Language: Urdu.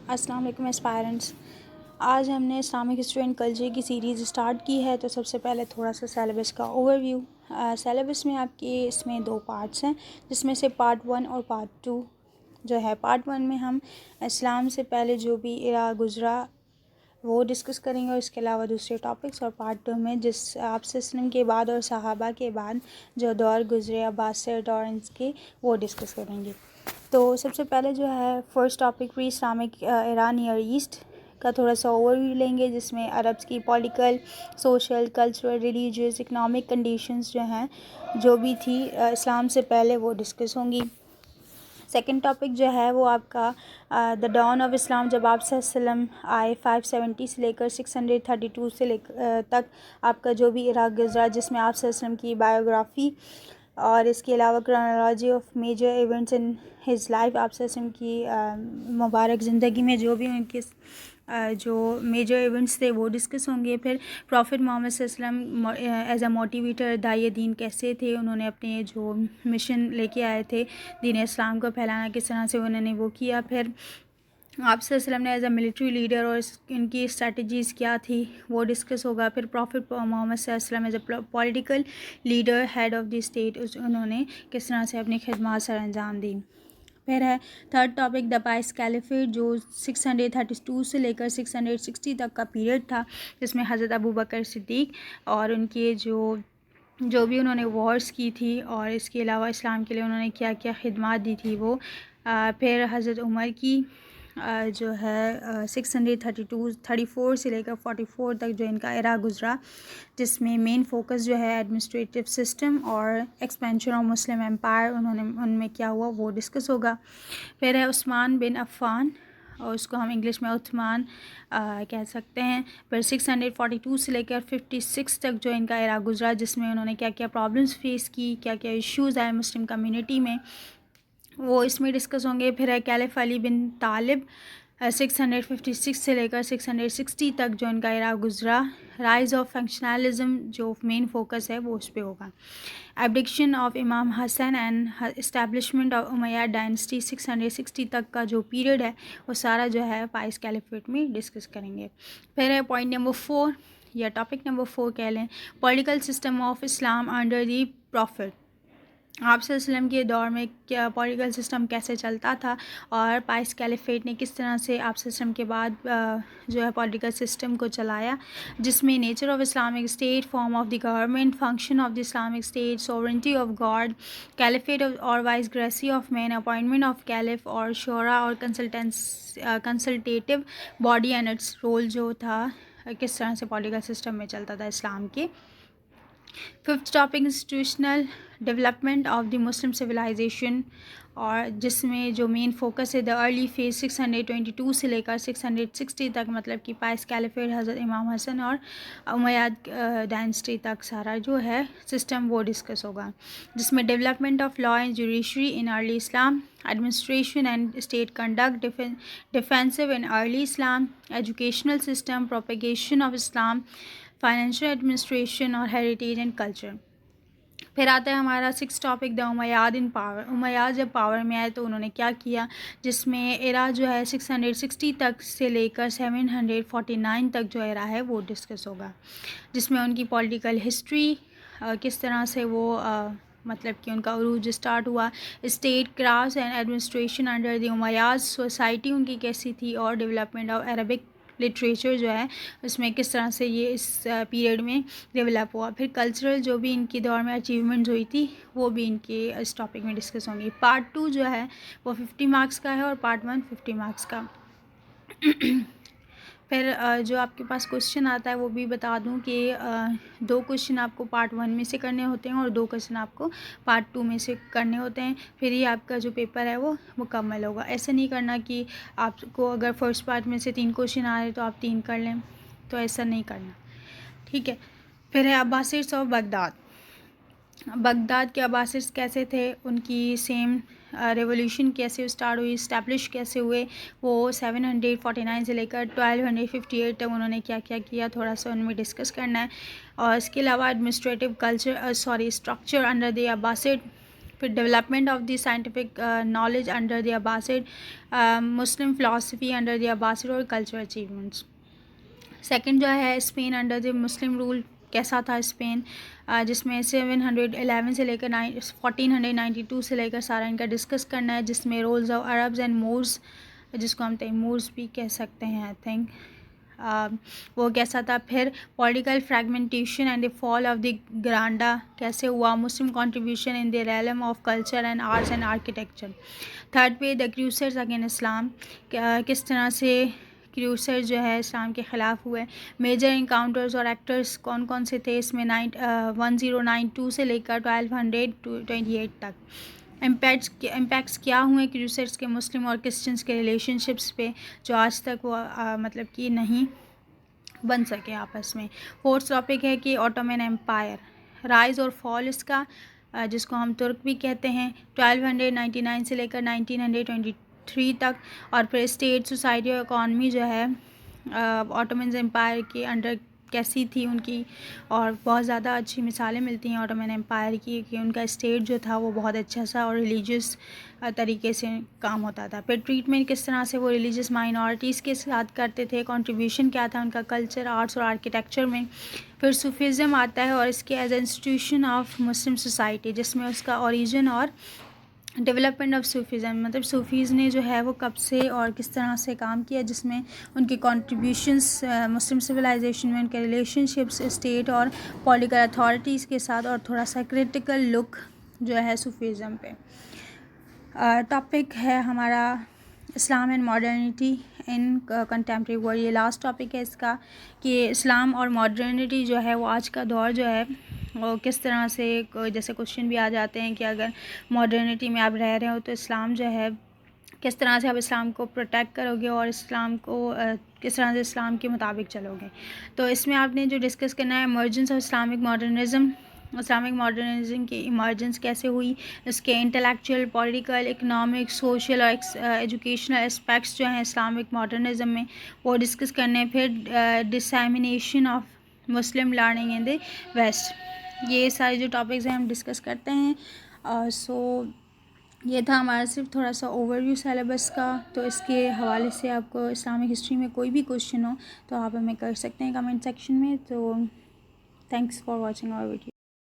السلام علیکم اسپائرنٹس. آج ہم نے اسلامک ہسٹری اینڈ کلچر کی سیریز اسٹارٹ کی ہے. تو سب سے پہلے تھوڑا سا سیلیبس کا اوور ویو. سیلیبس میں آپ کی اس میں 2 پارٹس ہیں، جس میں سے پارٹ 1 اور پارٹ 2 جو ہے. پارٹ 1 میں ہم اسلام سے پہلے جو بھی ایرا گزرا وہ ڈسکس کریں گے، اور اس کے علاوہ دوسرے ٹاپکس. اور پارٹ 2 میں جس آپ صلی اللہ علیہ وسلم کے بعد اور صحابہ کے بعد جو دور گزرے عباسیڈ اور ان کے وہ ڈسکس کریں گے. تو سب سے پہلے جو ہے فرسٹ ٹاپک پری اسلامک ایرا نیئر ایسٹ کا تھوڑا سا اوور ویو لیں گے، جس میں عربس کی political, social, cultural, religious, economic conditions جو ہیں جو بھی تھی اسلام سے پہلے وہ ڈسکس ہوں گی. سیکنڈ ٹاپک جو ہے وہ آپ کا دا ڈاون آف اسلام، جب آپ صلی اللہ علیہ وسلم آئے 570 سے لے کر 632 سے تک آپ کا جو بھی ایرا گزرا، جس میں آپ صلی اللہ علیہ وسلم کی بایوگرافی اور اس کے علاوہ chronology of major events in his life, آپ صلی اللہ علیہ وسلم کی مبارک زندگی میں جو بھی ان کے جو میجر ایونٹس تھے وہ ڈسکس ہوں گے. پھر پروفٹ محمد صلی اللہ علیہ وسلم ایز اے موٹیویٹر داعیہ دین کیسے تھے، انہوں نے اپنے جو مشن لے کے آئے تھے دین اسلام کو پھیلانا، کس طرح سے انہوں نے وہ کیا. پھر آپ صلی اللہ علیہ وسلم نے ایز اے ملٹری لیڈر اور ان کی اسٹریٹجیز کیا تھی وہ ڈسکس ہوگا. پھر پروفٹ محمد صلی اللہ علیہ وسلم as a political leader, head of the state, انہوں نے کس طرح سے اپنی خدمات سر انجام دی. پھر ہے third topic the pious caliphate, جو 632 سے لے کر 660 تک کا پیریڈ تھا، جس میں حضرت ابوبکر صدیق اور ان کے جو بھی انہوں نے وارز کی تھی، اور اس کے علاوہ اسلام کے لیے انہوں نے کیا کیا خدمات دی تھی وہ. پھر حضرت عمر کی جو ہے 634 سے لے کر 44 تک جو ان کا ایرا گزرا، جس میں مین فوکس جو ہے ایڈمنسٹریٹو سسٹم اور ایکسپینشن آف مسلم امپائر، ان میں کیا ہوا وہ ڈسکس ہوگا. پھر ہے عثمان بن عفان، اور اس کو ہم انگلش میں عثمان کہہ سکتے ہیں. پھر 642 سے لے کر 56 تک جو ان کا ایرا گزرا، جس میں انہوں نے کیا کیا پرابلمس فیس کی، کیا کیا ایشوز آئے مسلم کمیونٹی میں، وہ اس میں ڈسکس ہوں گے. پھر ہے کیلف علی بن طالب، 656 سے لے کر 660 تک جو ان کا ایرا گزرا. رائز آف فنکشنلزم جو مین فوکس ہے وہ اس پہ ہوگا. Abduction of Imam Hasan and establishment of Umayya dynasty, 660 تک کا جو پیریڈ ہے وہ سارا جو ہے پائس کیلیفیٹ میں ڈسکس کریں گے. پھر ہے پوائنٹ نمبر 4 یا ٹاپک نمبر 4 کہہ لیں، پولیٹیکل سسٹم آف اسلام انڈر دی پروفٹ. آپ صلی اللہ علیہ وسلم کے دور میں کیا پولیٹیکل سسٹم کیسے چلتا تھا، اور پائس کیلیفیٹ نے کس طرح سے آپ صلی اللہ علیہ وسلم کے بعد جو ہے پولیٹیکل سسٹم کو چلایا، جس میں nature of Islamic state, form of the government, function of the Islamic state, sovereignty of God, caliphate اور vicegerency of man, appointment of caliph اور شورا اور consultative body and its role جو تھا، کس طرح سے پولیٹیکل سسٹم میں چلتا تھا اسلام کے. Fifth topic institutional development of the Muslim civilisation, اور جس میں جو مین فوکس ہے دا ارلی فیز 622 سے لے کر 660 تک، مطلب کہ پائس کیلیفیٹ، حضرت امام حسن اور امیاد ڈائنسٹی تک سارا جو ہے سسٹم وہ ڈسکس ہوگا. جس میں development of law and judiciary in early Islam, administration and state conduct, defensive in early Islam, educational system, propagation of Islam, financial administration اور ہیریٹیج اینڈ کلچر. پھر آتا ہے ہمارا 6 ٹاپک دا امیاد ان پاور. امیاد جب پاور میں آئے تو انہوں نے کیا کیا، جس میں ایرا جو ہے 660 تک سے لے کر 749 تک جو ایرا ہے وہ ڈسکس ہوگا. جس میں ان کی پولیٹیکل ہسٹری، کس طرح سے وہ مطلب کہ ان کا عروج اسٹارٹ ہوا، state crafts and administration under the Umayyad, society ان کی کیسی تھی، اور ڈیولپمنٹ آف عربک لٹریچر جو ہے اس میں کس طرح سے یہ اس پیریڈ میں ڈیولپ ہوا. پھر کلچرل جو بھی ان کی دور میں اچیومنٹس ہوئی تھی وہ بھی ان کے اس ٹاپک میں ڈسکس ہوں گی. پارٹ 2 جو ہے وہ 50 مارکس کا ہے، اور پارٹ 1 50 مارکس کا. پھر جو آپ کے پاس کوشچن آتا ہے وہ بھی بتا دوں کہ 2 کوشچن آپ کو پارٹ 1 میں سے کرنے ہوتے ہیں، اور 2 کوشچن آپ کو پارٹ 2 میں سے کرنے ہوتے ہیں. پھر یہ آپ کا جو پیپر ہے وہ مکمل ہوگا. ایسا نہیں کرنا کہ آپ کو اگر فرسٹ پارٹ میں سے 3 کوشچن آ رہے تو آپ 3 کر لیں، تو ایسا نہیں کرنا، ٹھیک ہے. پھر ہے عباسیڈس آف بغداد. بغداد کے عباسیڈس کیسے تھے، ان کی سیم ریولیوشن کیسے اسٹارٹ ہوئی، اسٹیبلش کیسے ہوئے، وہ 749 سے لے کر 1258 تک انہوں نے کیا کیا کیا، تھوڑا سا ان میں ڈسکس کرنا ہے. اور اس کے علاوہ administrative structure under the Abbasid پھر development of the scientific knowledge under the Abbasid, Muslim philosophy under the Abbasid اور کلچرل اچیومنٹس۔ سیکنڈ جو ہے Spain under the Muslim rule, کیسا تھا اسپین، جس میں 711 سے لے کر 1492 سے لے کر سارا ان کا ڈسکس کرنا ہے، جس میں رولز آف عربز اینڈ مورز، جس کو ہم تیمورز بھی کہہ سکتے ہیں آئی تھنک، وہ کیسا تھا۔ پھر political fragmentation and the fall of the Granada کیسے ہوا، Muslim contribution in the realm of culture and arts and architecture. Third پہ دا کروسیڈز اگین اسلام، کس طرح سے کروسیڈ جو ہے اسلام کے خلاف ہوئے، میجر انکاؤنٹرز اور ایکٹرز کون کون سے تھے اس میں 1092 سے لے کر 1228 تک۔ امپیکٹس کیا ہوئے کروسیڈز کے مسلم اور کرسچنس کے ریلیشن شپس پہ، جو آج تک وہ مطلب کہ نہیں بن سکے آپس میں۔ فورتھ ٹاپک ہے کہ آٹومن امپائر، رائز اور فال اس کا، جس کو ہم ترک بھی کہتے ہیں، 1299 سے لے کر 1923 تک۔ اور پھر اسٹیٹ، سوسائٹی اور اکانومی جو ہے آٹومن امپائر کے انڈر کیسی تھی ان کی، اور بہت زیادہ اچھی مثالیں ملتی ہیں آٹومن امپائر کی کہ ان کا اسٹیٹ جو تھا وہ بہت اچھا سا اور ریلیجیس طریقے سے کام ہوتا تھا۔ پھر ٹریٹمنٹ کس طرح سے وہ ریلیجیس مائنورٹیز کے ساتھ کرتے تھے، کنٹریبیوشن کیا تھا ان کا کلچر، آرٹس اور آرکیٹیکچر میں۔ پھر صوفیزم آتا ہے اور اس کے as a institution of Muslim society, جس میں اس کا اوریجن اور ڈیولپمنٹ آف صوفیزم، مطلب صوفیز نے جو ہے وہ کب سے اور کس طرح سے کام کیا، جس میں ان کی کنٹریبیوشنس مسلم سویلائزیشن میں، ان کے ریلیشن شپس اسٹیٹ اور پولیٹیکل اتھارٹیز کے ساتھ، اور تھوڑا سا کرٹیکل لک جو ہے صوفیزم پہ۔ ٹاپک ہے ہمارا Islam and modernity in contemporary world, یہ لاسٹ ٹاپک ہے اس کا، کہ اسلام اور ماڈرنٹی جو ہے وہ آج کا دور جو ہے وہ کس طرح سے، جیسے کوشچن بھی آ جاتے ہیں کہ اگر ماڈرنٹی میں آپ رہ رہے ہو تو اسلام جو ہے کس طرح سے آپ اسلام کو پروٹیکٹ کرو گے اور اسلام کو کس طرح سے اسلام کے مطابق چلو گے۔ تو اس میں آپ نے جو ڈسکس کرنا ہے emergence of Islamic modernism, Islamic modernism کی ایمرجنس کیسے ہوئی، اس کے انٹلیکچوئل، پولیٹیکل، اکنامک، سوشل اور ایجوکیشنل اسپیکٹس جو ہیں اسلامک ماڈرنزم میں وہ ڈسکس کرنے۔ پھر dissemination of Muslim learning in the west, یہ سارے جو ٹاپکس ہیں ہم ڈسکس کرتے ہیں۔ سو یہ تھا ہمارا صرف تھوڑا سا اوور ویو سیلیبس کا، تو اس کے حوالے سے آپ کو اسلامک ہسٹری میں کوئی بھی کوشچن ہو تو آپ ہمیں کر سکتے ہیں کمنٹ سیکشن میں۔ تو thanks for watching our video.